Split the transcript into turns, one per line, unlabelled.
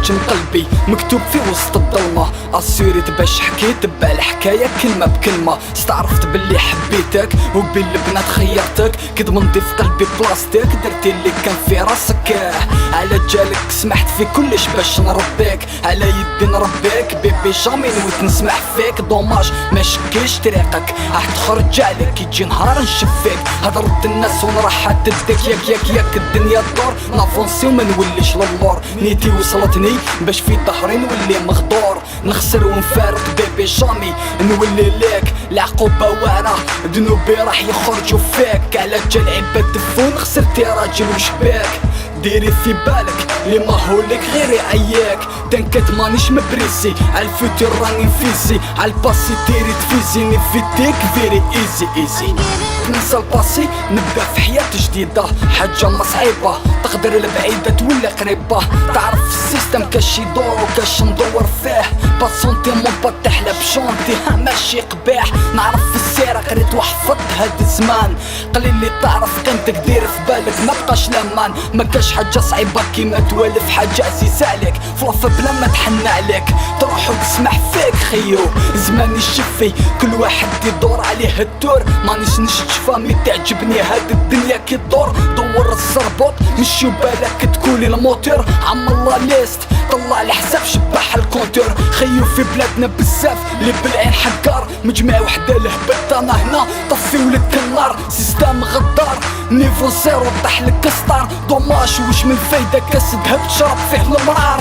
حاج من قلبي مكتوب في وسط الظلمة. اسيريت باش حكيت بالحكاية كلمة بكلمة. استعرفت باللي حبيتك وبين البنات خيرتك. كد من ضيف قلبي بلاستيك درتي اللي كان في راسك. على جالك سمحت في كلش باش نربيك. على يدي نربيك بيبي جامي نويت نسمح فيك. دوماج ما شكيش طريقك راح تخرج عليك يجي نهار نشفيك. هضرت الناس ونرحت تدك ياك الدنيا تدور. نافونسي وما نوليش للور. نيتي وصلتني باش في ظهري نولي مغدور. نخسر ونفارق بيبي جامي نولي ليك. العقوبة واعرة ذنوبي راح يخرجوا فيك. على جال عباد تفون خسرتي راجل وشباك. ديري في بالك لي ما هو لك غير يعياك. تنكت مانيش مبريسي عالفوتور راني نفيسي. عالباسي ديري تفيزيني فيديك فيري ايزي. ننسى الباسي نبدا في حياة جديدة. حاجة ما صعيبة تقدر البعيدة تولي قريبة. تعرف السيستم كاش يدور وكاش ندور فيه. باسونتي مون با تحلى بشونتي ها ماشي قباح. نعرف في السيرة قريت وحفظت هاد الزمان. قليل اللي تعرف قيمتك دير في بالك مبقاش لامان. مكاش حاجة صعيبة كيما توالف حاجة عزيزة عليك. فلافا بلا ما تحن عليك تروح وتسمح فيك خيو. زمان الشفي كل واحد يدور عليه الدور. مانيش نشتفى مي تعجبني هاد الدنيا كي تدور. دور الزربوط مشي بالك تكوني الموتور. عم الله ليست طلع الحساب شبح الكونتور. خيو في بلادنا بزاف اللي بالعين حقار. مجمع وحده لهبت انا هنا طفي ولك النار. سيستم غدار نيفو زيرو طاح لك ستار. دوماج وش من فايدة كاس ذهب تشرب فيه المرار.